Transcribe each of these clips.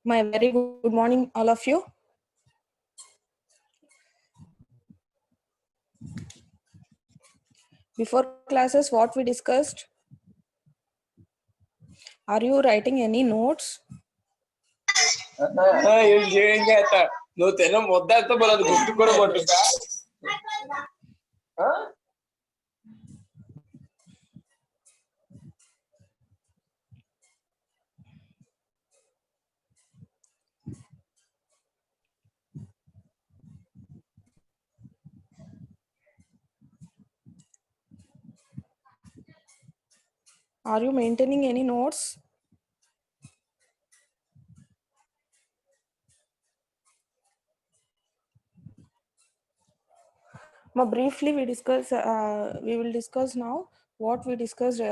My very good morning, all of you. Before classes, what we discussed? Are you writing any notes? ఏం చేత నువ్వు తిన ముద్దంతా బలదు గుర్తు కూడా పట్టుగా Are you maintaining any notes? Briefly, we will discuss now what we discussed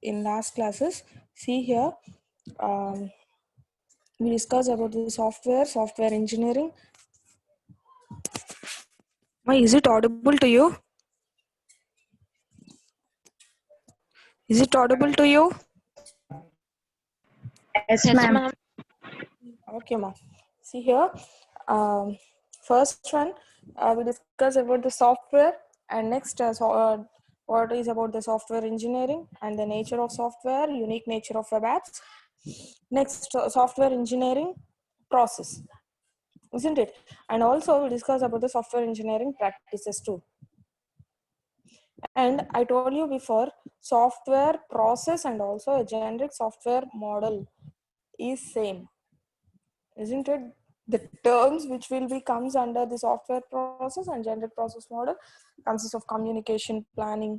in last classes. See here, we discussed about the software engineering. Is it audible to you? Is it audible to you? Yes, ma'am. Okay, ma'am. See here, first one, we discuss about the software, and next what is about the software engineering and the nature of software, unique nature of web apps. Next, software engineering process, isn't it? And also we discuss about the software engineering practices too. And I told you before, software process and also a generic software model is same, isn't it? The terms which will be comes under the software process and generic process model consists of communication, planning.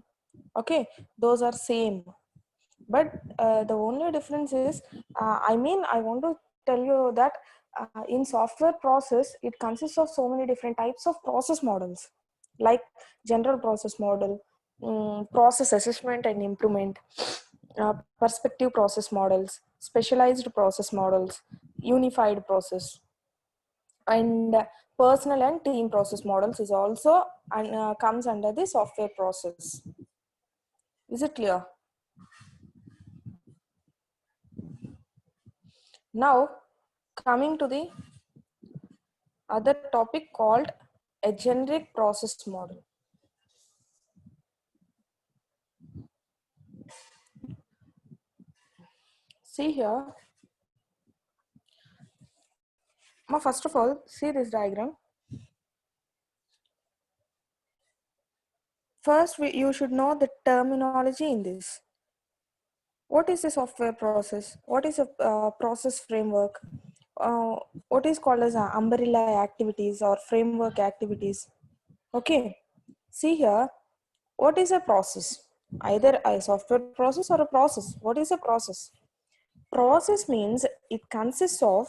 Okay, those are same, but the only difference is, I want to tell you that in software process it consists of so many different types of process models, like general process model, process assessment and improvement, perspective process models, specialized process models, unified process, and personal and team process models is also comes under the software process. Is it clear? Now coming to the other topic called a generic process model. See here, now first of all, see this diagram. First, you should know the terminology in this. What is a software process? What is a process framework? What is called as umbrella activities or framework activities? Okay, see here, what is a process? Either a software process or a process. What is a process? Process means it consists of,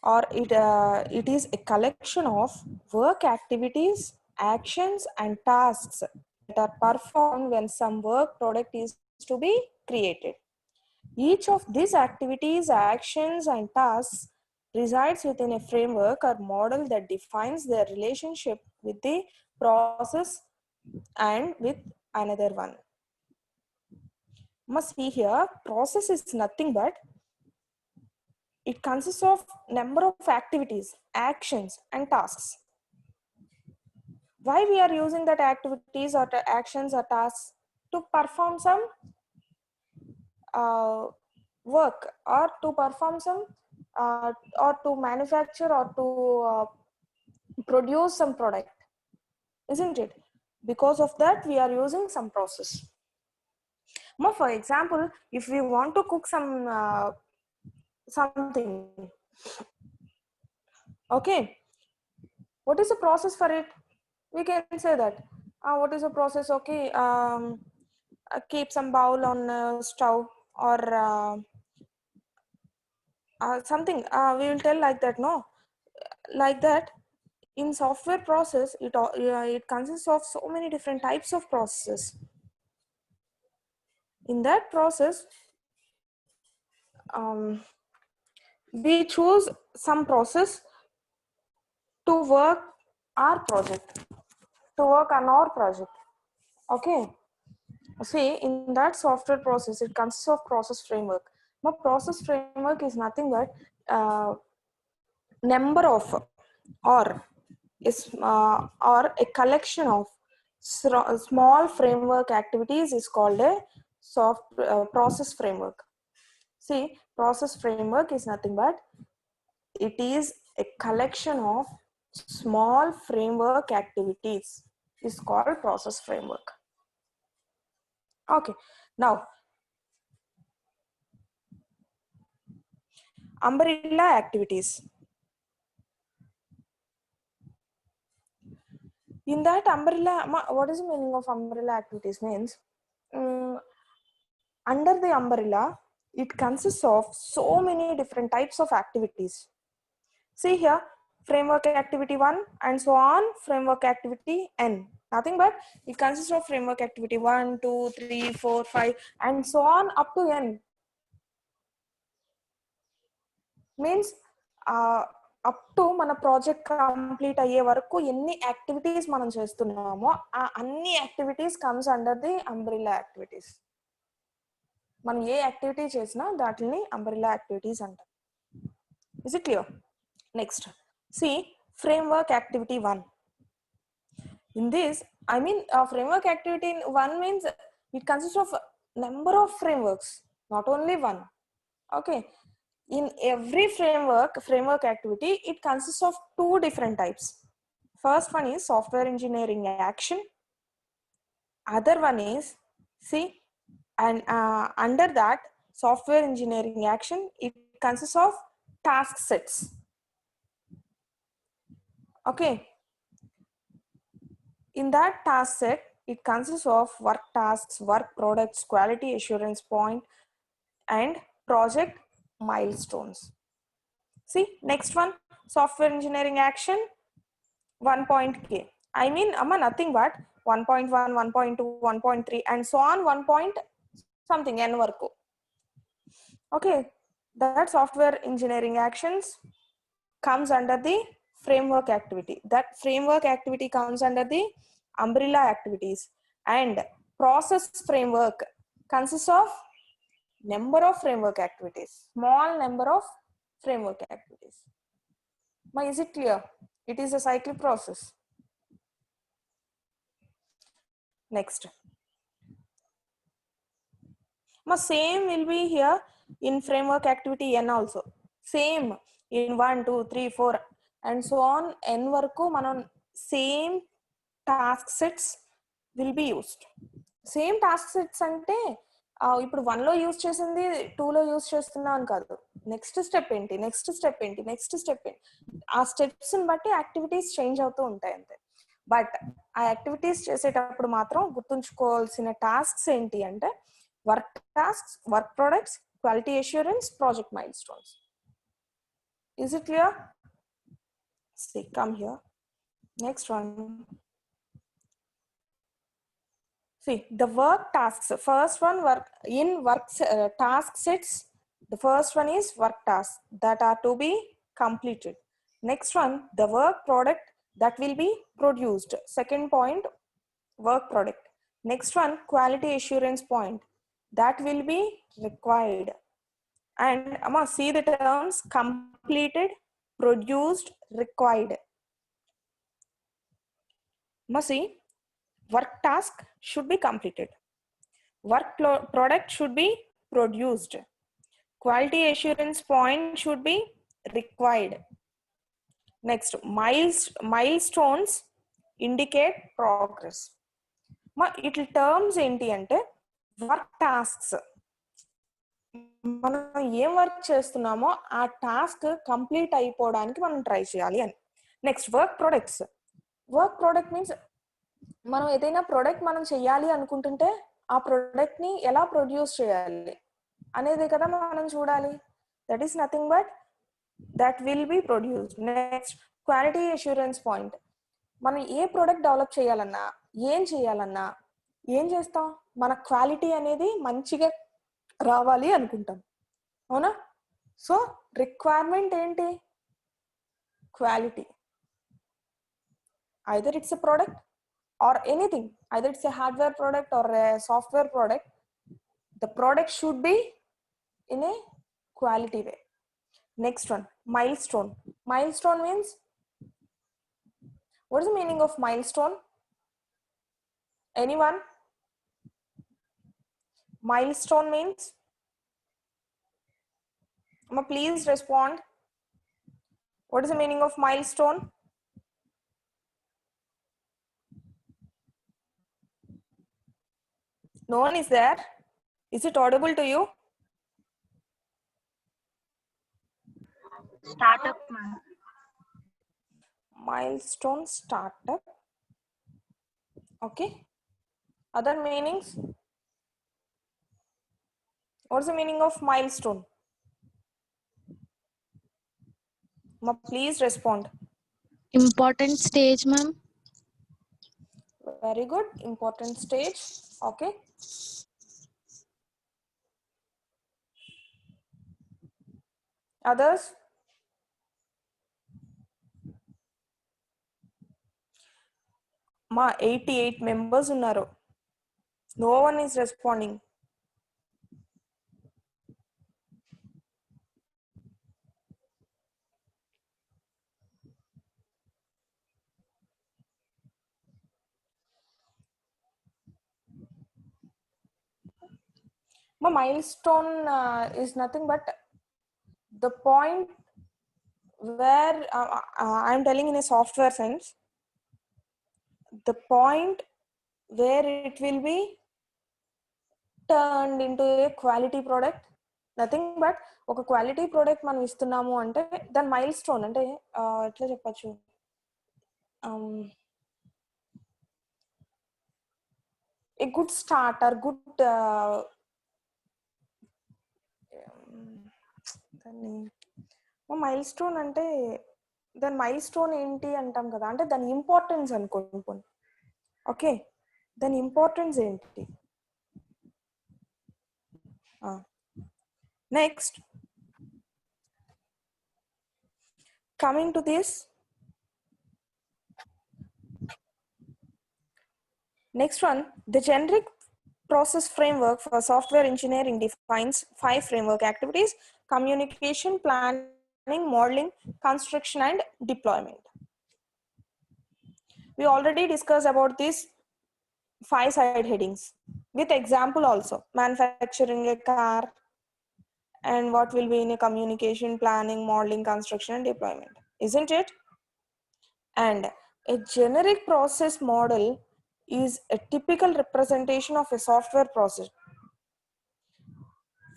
or it is a collection of work activities, actions and tasks that are performed when some work product is to be created. Each of these activities, actions and tasks resides within a framework or model that defines their relationship with the process and with another one. Must see here, process is nothing but it consists of number of activities, actions and tasks. Why we are using that activities or actions or tasks? To perform some work, or to perform some or to manufacture or to produce some product, isn't it? Because of that we are using some process. Now, for example, if we want to cook some something, okay, what is the process for it? We can say that what is the process? Okay, keep some bowl on stove, or something, we will tell like that, no? Like that, in software process, it consists of so many different types of processes. In that process, we choose some process to work our project, to work on our project. Okay, see, in that software process, it consists of process framework. My process framework is nothing but number of or a collection of small framework activities is called a process framework. See, process framework is nothing but it is a collection of small framework activities is called process framework. Okay, now umbrella activities. In that umbrella, what is the meaning of umbrella activities? Means under the umbrella, it consists of so many different types of activities. See here, framework activity 1 and so on, framework activity n. Nothing but it consists of framework activity 1, 2, 3, 4, 5 and so on up to n. Means up to మన project complete అయ్యే వరకు ఎన్ని activities మనం చేస్తున్నామో ఆ అన్ని activities comes under the umbrella activities. మనం ఏ యాక్టివిటీ చేసినా దాటిని అంబ్రెల్లా యాక్టివిటీస్ అంటారు. Is it clear? Next see framework activity 1. In this, I mean framework activity 1 means it consists of number of frameworks, not only one. Okay, in every framework activity, it consists of 2 different types. First one is software engineering action. Other one is, see, and under that software engineering action, it consists of task sets. Okay, in that task set, it consists of work tasks, work products, quality assurance point, and project milestones. See, next one, software engineering action 1.k. I mean, nothing but 1.1, 1.2, 1.3 and so on 1 point something n varaku. Okay, that software engineering actions comes under the framework activity. That framework activity comes under the umbrella activities. And process framework consists of number of framework activities, small number of framework activities. Is it clear? It is a cyclic process. Next, same will be here in framework activity n also. Same in 1, 2, 3, 4 and so on n varaku manam same task sets will be used. Same task sets ante ఇప్పుడు 1 లో use చేసింది 2 లో use చేస్తున్నా అని కాదు. Next step ఏంటి, next step ఏంటి, next step ఏంటి, ఆ స్టెప్స్ ని బట్టి యాక్టివిటీస్ చేంజ్ అవుతూ ఉంటాయి అంతే. బట్ ఆ యాక్టివిటీస్ చేసేటప్పుడు మాత్రం గుర్తుంచుకోవాల్సిన టాస్క్స్ ఏంటి అంటే work tasks, work products, quality assurance, project mile stones. Is it clear? See, come here. Next one. See, the work tasks. First one, work in work task sets. The first one is work tasks that are to be completed. Next one, the work product that will be produced. Second point, work product. Next one, quality assurance point that will be required. And see the terms: completed, produced, required. See, work task should be completed. Work product should be produced. Quality assurance point should be required. Next, milestones indicate progress. It'll terms enti ante work tasks. మనం ఏం work చేస్తున్నామో ఆ task complete అయిపోవడానికి మనం try చేయాలి అని. Next, work products. Work product means మనం ఏదైనా ప్రొడక్ట్ మనం చేయాలి అనుకుంటుంటే ఆ ప్రొడక్ట్ ని ఎలా ప్రొడ్యూస్ చేయాలి అనేది కదా మనం చూడాలి. That is nothing but that will be produced. Next, quality assurance point. మనం ఏ ప్రొడక్ట్ డెవలప్ చేయాలన్నా, ఏం చేయాలన్నా ఏం చేస్తాం, మన క్వాలిటీ అనేది మంచిగా రావాలి అనుకుంటాం, అవునా? సో రిక్వైర్మెంట్ ఏంటి? Quality. Either it's a product or anything, either it's a hardware product or a software product, the product should be in a quality way. Next one, milestone. Milestone means, what is the meaning of milestone? Anyone? Milestone means? Please respond. What is the meaning of milestone? No one is there. Is it audible to you? Startup, ma'am. Milestone startup. Okay. Other meanings? What's the meaning of milestone? Please respond. Important stage, ma'am. Very good. Important stage. Okay. Others? Ma 88 members unnaru. No one is responding. Ma milestone is nothing but the point where I'm telling in a software sense, the point where it will be turned into a quality product. Nothing but ఒక quality product మనం ఇస్తున్నాము అంటే దాని mile stone అంటే ఎట్లా చెప్పచ్చు, a good start or good దాన్ని mile stone అంటే దాని మైల్ స్టోన్ ఏంటి అంటాం కదా, అంటే దాని ఇంపార్టెన్స్ అనుకోండి. ఓకే, దాని ఇంపార్టెన్స్ ఏంటి? Next, coming to this, next one, the generic process framework for software engineering defines 5 framework activities: communication, planning, modeling, construction, and deployment. We already discussed about these 5 side headings with example also. Manufacturing a car, and what will be in a communication, planning, modeling, construction, and deployment, isn't it? And a generic process model is a typical representation of a software process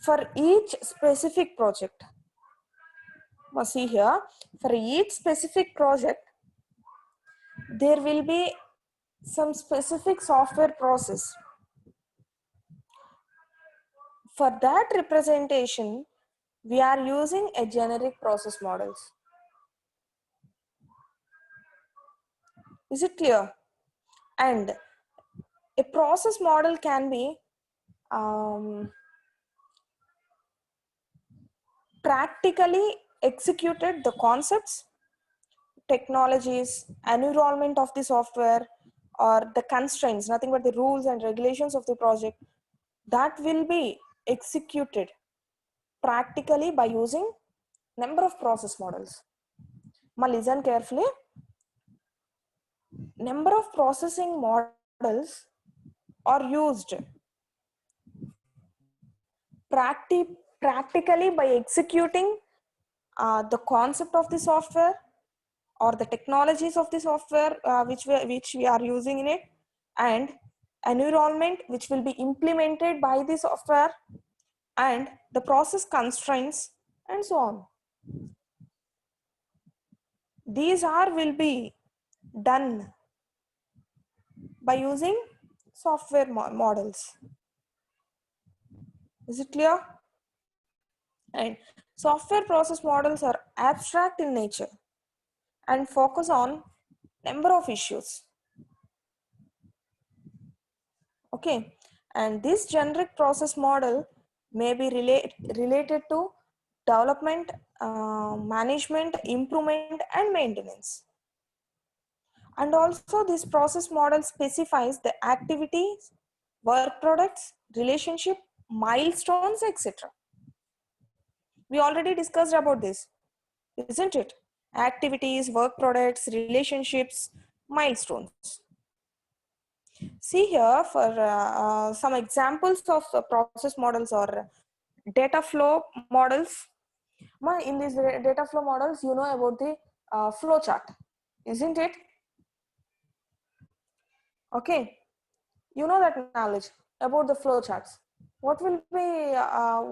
for each specific project. See here, for each specific project there will be some specific software process. For that representation we are using a generic process models. Is it clear? And a process model can be practically executed the concepts, technologies, environment of the software, or the constraints, nothing but the rules and regulations of the project, that will be executed practically by using number of process models. Listen carefully. Number of processing models are used practically by executing the concept of the software or the technologies of the software which we are using in it, and environment which will be implemented by the software, and the process constraints, and so on. These will be done by using software models. Is it clear? And software process models are abstract in nature and focus on number of issues. Okay, and this generic process model may be related to development, management, improvement, and maintenance. And also this process model specifies the activities, work products, relationship, milestones, etc. We already discussed about this, isn't it? Activities, work products, relationships, milestones. See here for some examples of process models or data flow models. In these data flow models, you know about the flow chart, isn't it? Okay, you know that knowledge about the flow charts. What will be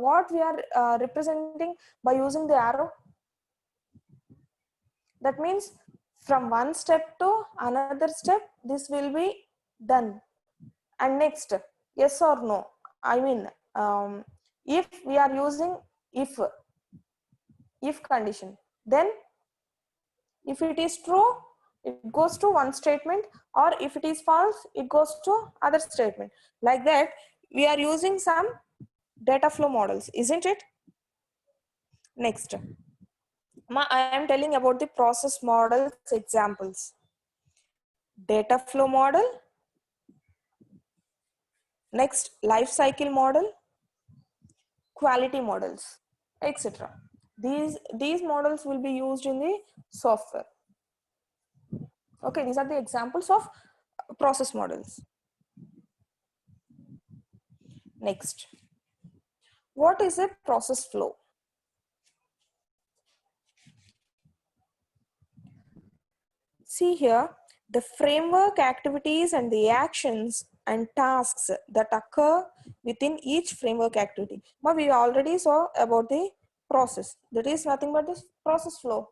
what we are representing by using the arrow? That means from one step to another step, this will be done. And next, yes or no. I mean, if we are using if condition, then if it is true, it goes to one statement, or if it is false, it goes to other statement. Like that, we are using some data flow models, isn't it? Next, I am telling about the process models examples. Data flow model, next life cycle model, quality models, etc. These models will be used in the software. Okay, these are the examples of process models. Next, what is a process flow? See here, the framework, activities, and the actions and tasks that occur within each framework activity. Now, we already saw about the process. That is nothing but this process flow.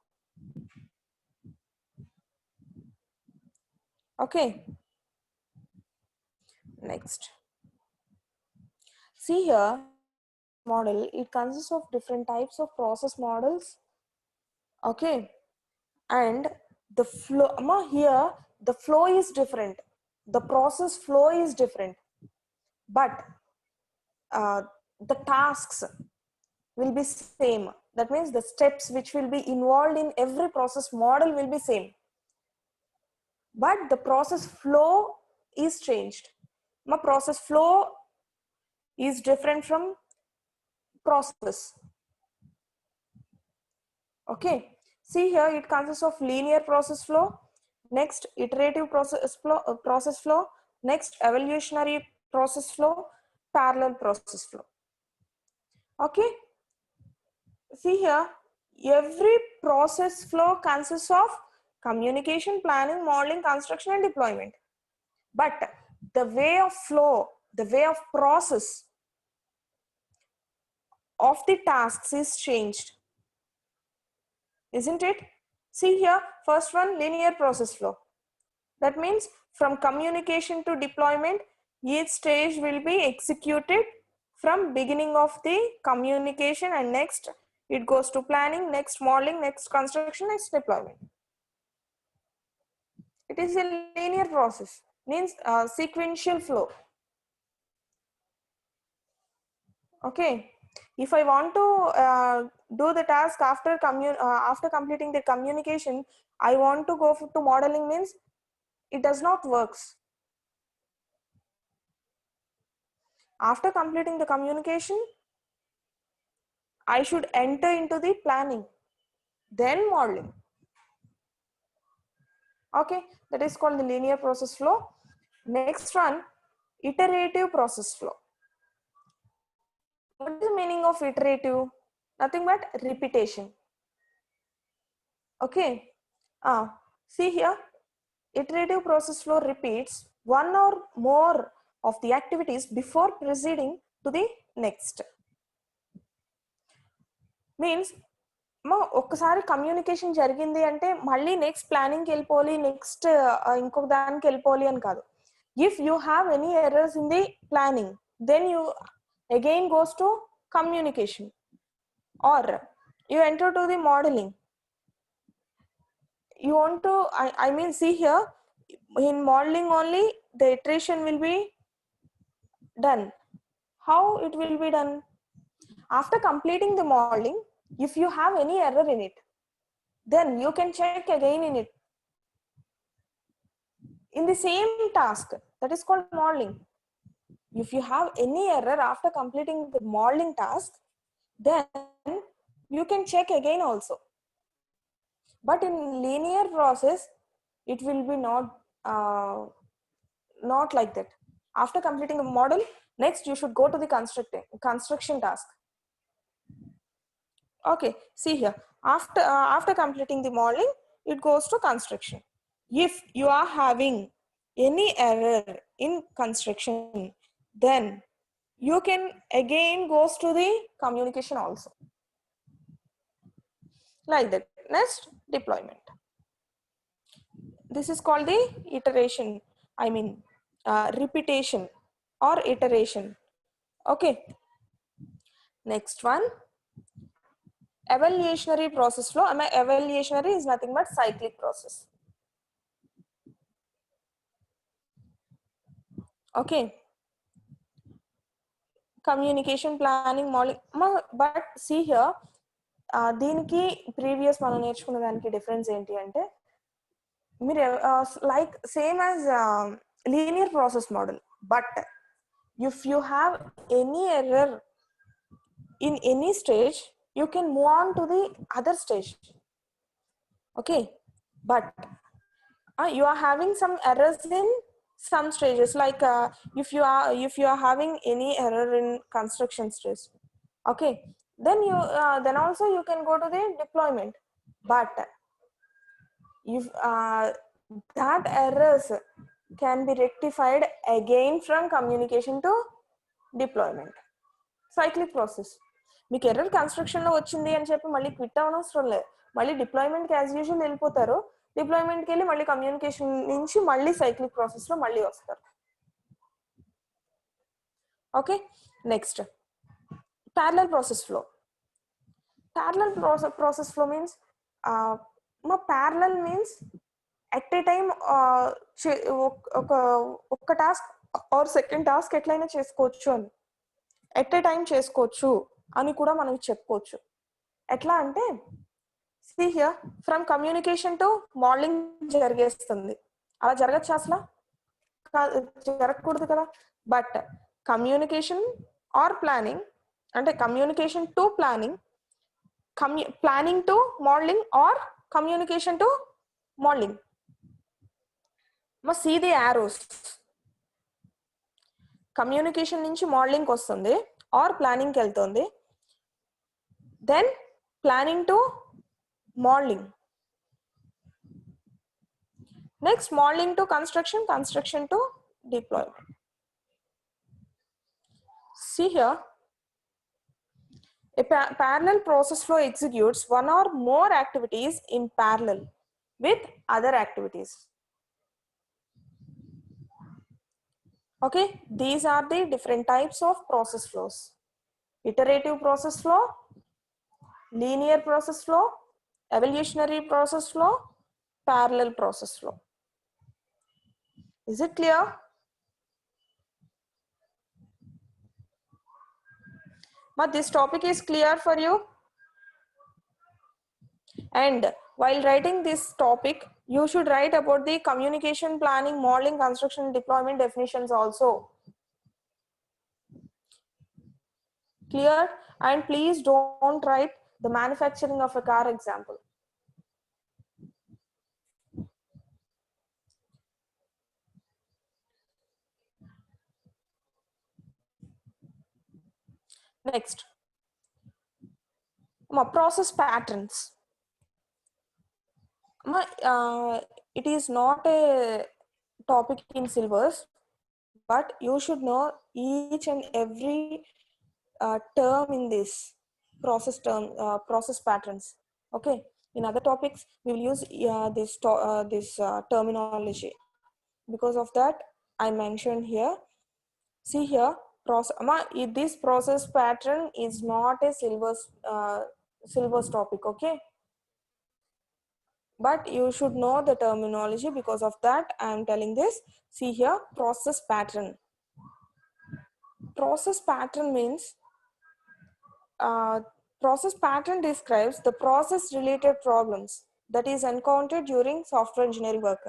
Okay. Next. See here, model, it consists of different types of process models. Okay. And the flow, here, the flow is different. The process flow is different. But the tasks will be same. That means the steps which will be involved in every process model will be same. But the process flow is changed. My process flow is different from process. Okay. See here, it consists of linear process flow, next iterative process flow, next evolutionary process flow, parallel process flow. Okay. See here, every process flow consists of communication, planning, modeling, construction, and deployment. But the way of flow, the way of process of the tasks is changed, isn't it? See here, first one, linear process flow. That means from communication to deployment, each stage will be executed from beginning of the communication, and next it goes to planning, next modeling, next construction, next deployment. It is a linear process, means sequential flow. Okay. If I want to do the task after completing the communication, I want to go to modeling, means it does not works. After completing the communication, I should enter into the planning, then modeling. Okay, that is called the linear process flow. Next one, iterative process flow. What is the meaning of iterative? Nothing but repetition. Okay. See here, iterative process flow repeats one or more of the activities before proceeding to the next. Means ఒక్కసారి communication జరిగింది అంటే మళ్ళీ next ప్లానింగ్కి వెళ్ళిపోవాలి, next ఇంకొక దానికి వెళ్ళిపోవాలి అని కాదు. If you have any errors in the planning, then you again goes to communication, or you enter to the modelling. You want to, I mean, see here, in modeling only the iteration will be done. How it will be done? After completing the modeling, if you have any error in it, then you can check again in it, in the same task. That is called modeling. If you have any error after completing the modeling task, then you can check again also. But in linear process, it will be not like that. After completing a model, next you should go to the construction task. Okay, see here. After completing the modeling, it goes to construction. If you are having any error in construction, then you can again goes to the communication also. Like that. Next, deployment. This is called the iteration. I mean, repetition or iteration. Okay. Next one, evolutionary process flow. Evolutionary is nothing but cyclic process. Okay. Communication planning modeling. But see here, దీనికి previous మనం నేర్చుకున్న దానికి difference ఏంటి అంటే మీరు like same as linear process model, but if you have any error in any stage, you can move on to the other stage. Okay, but you are having some errors in some stages, like if you are having any error in construction stage, okay, then also you can go to the deployment. But if that errors can be rectified again from communication to deployment. Cyclic process. మీకు error construction లో వచ్చింది అని చెప్పి మళ్ళీ quit అవనవసరం లేదు, మళ్ళీ deployment కి as usual వెళ్ళిపోతారు, డిప్లాయ్మెంట్కి వెళ్ళి మళ్ళీ కమ్యూనికేషన్ నుంచి మళ్ళీ సైక్లిక్ ప్రాసెస్ లో మళ్ళీ వస్తారు. Okay, next parallel process flow. Parallel process flow means parallel means at a time ఒక టాస్క్ ఆర్ సెకండ్ టాస్క్ ఎట్లయినా చేసుకోవచ్చు అని, ఎట్ ఏ టైం చేసుకోవచ్చు అని కూడా మనం చెప్పుకోవచ్చు. ఎట్లా అంటే see here, from communication to modeling జరిగేస్తుంది. అలా జరగచ్చు అసలు జరగకూడదు కదా. బట్ కమ్యూనికేషన్ ఆర్ ప్లానింగ్ అంటే communication to planning, planning to modelling or communication to modelling. See the arrows. Communication నుంచి మోడలింగ్కి వస్తుంది ఆర్ ప్లానింగ్కి వెళ్తుంది, then planning to modeling, next modeling to construction, construction to deployment. See here, a parallel process flow executes one or more activities in parallel with other activities. Okay, these are the different types of process flows: iterative process flow, linear process flow, evolutionary process flow, parallel process flow. Is it clear? But this topic is clear for you? And while writing this topic, you should write about the communication, planning, modeling, construction, deployment definitions also. Clear? And please don't write the manufacturing of a car example. Next, process patterns. It is not a topic in syllabus, but you should know each and every term in this process patterns. Okay, in other topics we will use this terminology. Because of that I mentioned here. See here, this process pattern is not a syllabus topic, okay, but you should know the terminology. Because of that I am telling this. See here, process pattern. Process pattern means process pattern describes the process related problems that is encountered during software engineering work,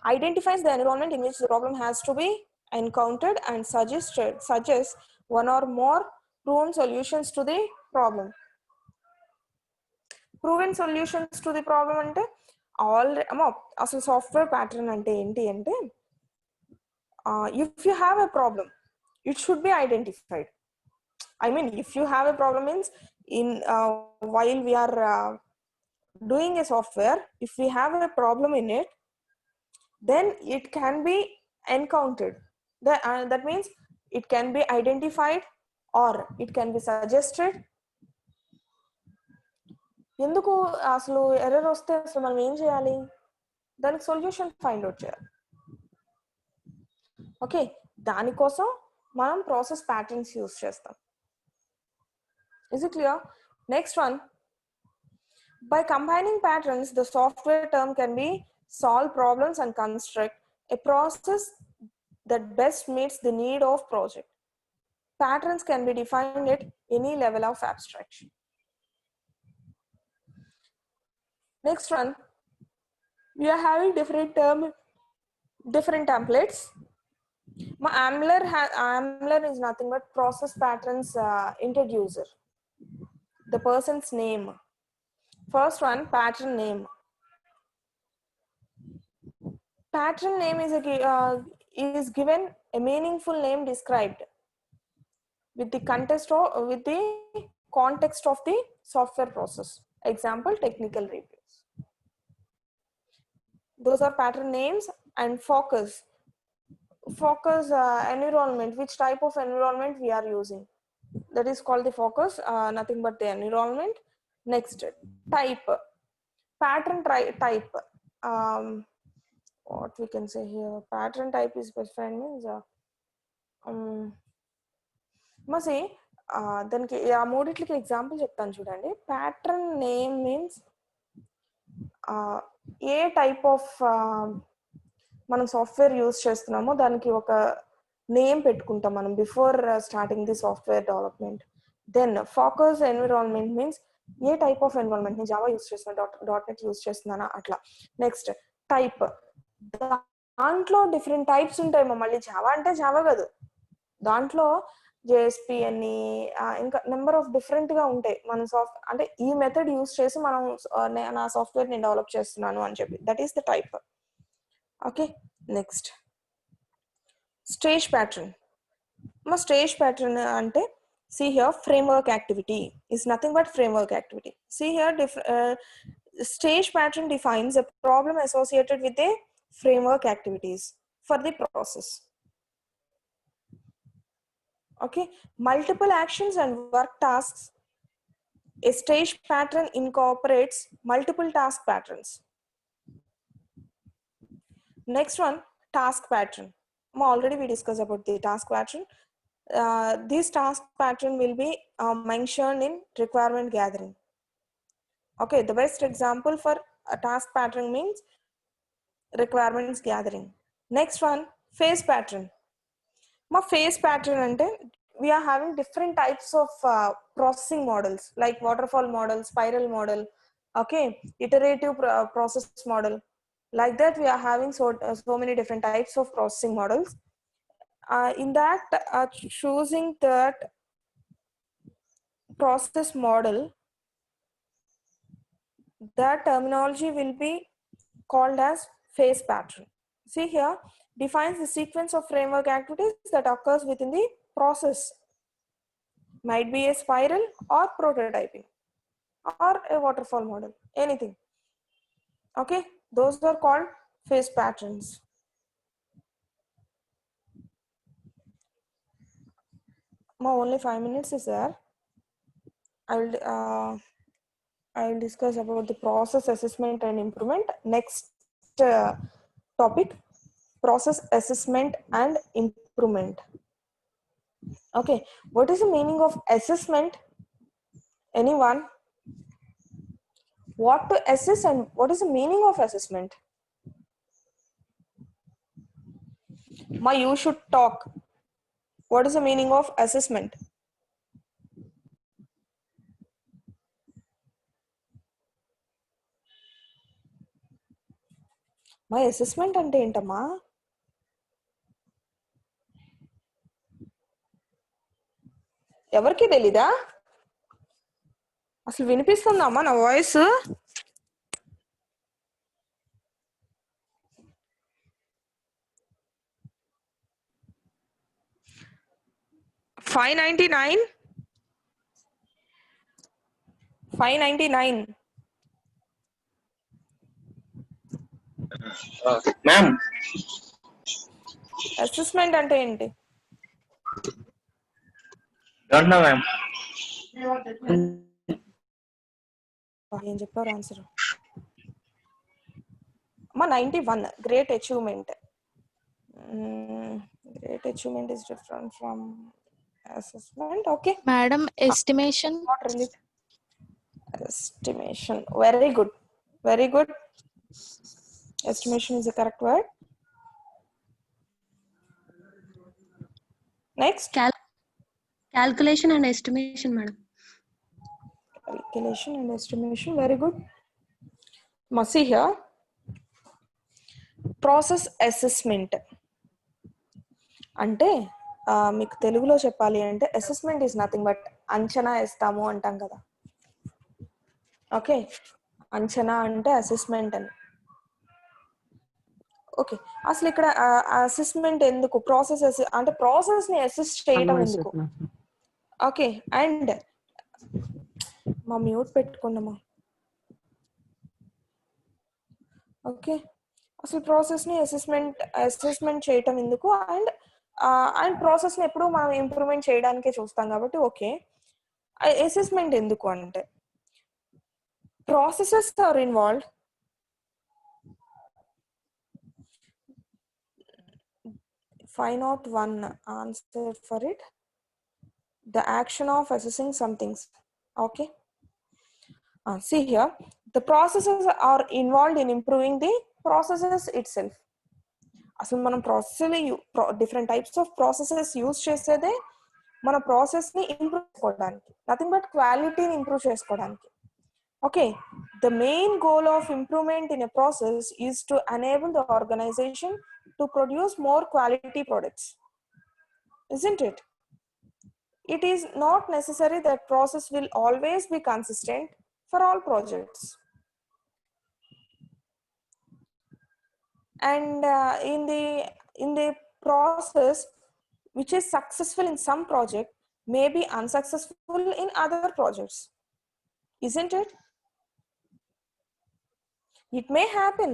identifies the environment in which the problem has to be encountered, and suggests one or more proven solutions to the problem. Proven solutions to the problem అంటే అసలు software pattern అంటే ఏంటి అంటే if you have a problem it should be identified. I mean, if you have a problem means in while we are doing a software, if we have a problem in it, then it can be encountered. That means it can be identified or it can be suggested. ఎందుకు అసలు error వస్తే అసలు మనం ఏం చేయాలి, దానికి solution find out చేయాలి. Okay, దానికోసం మనం ప్రాసెస్ ప్యాటర్న్స్ యూజ్ చేస్తాం. Is it clear? Next one, by combining patterns the software term can be solve problems and construct a process that best meets the need of project. Patterns can be defined at any level of abstraction. Next one, we are having different templates. AMLR is nothing but process patterns introducer. The person's name. First one, pattern name. Pattern name is given a meaningful name described with the context of the software process. Example, technical reviews. Those are pattern names. And focus environment, which type of environment we are using, that is called the focus, nothing but the environment. Next, type, pattern type. What we can say here, pattern type is specified means మసి దానికి ఆ మూడిట్లకి example చెప్తాను చూడండి. Pattern name means ఏ type of మనం software use చేస్తున్నామో దానికి ఒక నేమ్ పెట్టుకుంటాం మనం before starting the software development. Then focus environment means ఏ టైప్ ఆఫ్ ఎన్విరాన్మెంట్ ని జావా యూజ్ చేస్తున్నా, .NET యూజ్ చేస్తున్నానా అట్లా. నెక్స్ట్ టైప్, దాంట్లో డిఫరెంట్ టైప్స్ ఉంటాయి. మళ్ళీ జావా అంటే జావా కాదు, దాంట్లో జేఎస్పి అని ఇంకా నెంబర్ ఆఫ్ డిఫరెంట్ గా ఉంటాయి. మన అంటే ఈ మెథడ్ యూజ్ చేసి మనం నా సాఫ్ట్వేర్ నేను డెవలప్ చేస్తున్నాను అని చెప్పి, that is the type. Okay, next stage pattern. మా స్టేజ్ ప్యాటర్న్ అంటే see here, framework activity is nothing but framework activity. See here, stage pattern defines a problem associated with a framework activities for the process. Okay, multiple actions and work tasks. A stage pattern incorporates multiple task patterns. Next one, task pattern. Already we discussed about the task pattern. This task pattern will be mentioned in requirement gathering. Okay, the best example for a task pattern means requirements gathering. Next one, phase pattern. My phase pattern ante we are having different types of processing models like waterfall model, spiral model, okay, iterative process model. Like that we are having so many different types of processing models. In that choosing that process model, that terminology will be called as phase pattern. See here, defines the sequence of framework activities that occurs within the process. Might be a spiral or prototyping or a waterfall model, anything. Okay, those are called phase patterns. Only 5 minutes is there. I will discuss about the process assessment and improvement. Next topic, process assessment and improvement. Okay, what is the meaning of assessment? Anyone? What to assess and what is the meaning of assessment? You should talk. What is the meaning of assessment? My assessment ante entama? ఎవరికి తెలీదా? అసలు వినిపిస్తుందమ్మా నా voice? 599. 599. Ma'am assessment అంటే ఏంటి? Don't know ma'am. ఏం చెప్పారు answer? అమ్మా 91 great achievement. Great achievement is different from assessment. Okay. Madam, estimation. Not really. Estimation. Very good. Very good. Estimation is the correct word. Next. Calculation and estimation, madam. Calculation and estimation. Very good. Must see here. Process assessment. అంటే మీకు తెలుగులో చెప్పాలి అంటే assessment is nothing but అంచనా వేస్తాము అంటాం కదా. Okay, అంచనా అంటే అసెస్మెంట్ అని. ఓకే, అసలు ఇక్కడ అసెస్మెంట్ ఎందుకు? ప్రాసెస్ అంటే ప్రాసెస్ ని అసెస్ చేయడం ఎందుకు? ఓకే, అండ్ మా మ్యూట్ పెట్టుకున్నామా? ఓకే, అసలు ప్రాసెస్ ని అసెస్మెంట్ చేయటం ఎందుకు? అండ్ ప్రాసెస్ ని ఎప్పుడు మనం ఇంప్రూవ్మెంట్ చేయడానికే చూస్తాం కాబట్టి ఓకే. అసెస్మెంట్ ఎందుకు అంటే processes are involved. 501 answer for it. The action of assessing some things. Okay. See here, the processes are involved in improving the processes itself. అసలు మనం different types of processes use చేసేదే మన process ని improve చేసుకోవడానికి, nothing but క్వాలిటీని improve చేసుకోవడానికి. Okay, the main goal of improvement in a process is to enable the organization to produce more quality products, isn't it? It is not necessary that process will always be consistent for all projects. And in the process which is successful in some project may be unsuccessful in other projects, isn't it? It may happen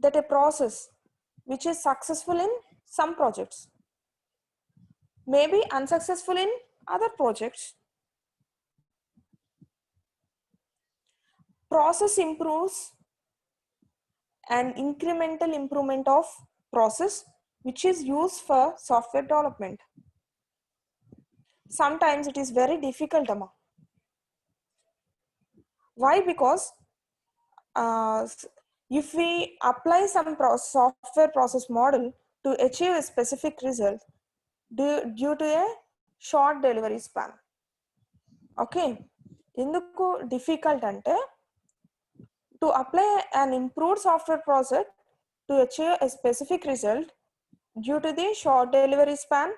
that a process which is successful in some projects may be unsuccessful in other projects. Process improves an incremental improvement of process which is used for software development. Sometimes it is very difficult, Amma. Why? Because if we apply some software process model to achieve a specific result due to a short delivery span. Okay, ఎందుకు difficult అంటే to apply an improved software process to achieve a specific result due to the short delivery span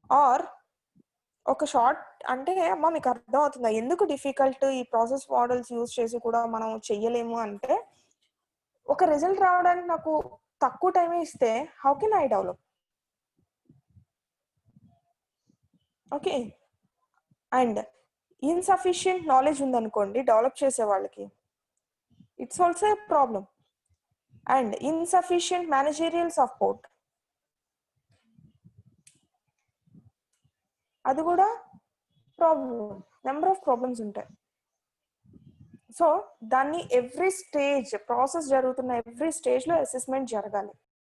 or ఒక short అంటే అమ్మ మీకు అర్థం అవుతుందా ఎందుకు difficult ఈ ప్రాసెస్ మోడల్స్ యూజ్ చేసి కూడా మనం చెయ్యలేము అంటే ఒక రిజల్ట్ రావడానికి నాకు తక్కువ టైం ఇస్తే how can I develop? Okay, and insufficient knowledge ఉందనుకోండి డెవలప్ చేసే వాళ్ళకి, it's also a problem. And insufficient managerial support, అది కూడా ప్రాబ్లం. నెంబర్ ఆఫ్ ప్రాబ్లమ్స్ ఉంటాయి. సో దాన్ని ఎవ్రీ స్టేజ్ ప్రాసెస్ జరుగుతున్న ఎవ్రీ స్టేజ్ లో అసెస్మెంట్ జరగాలి.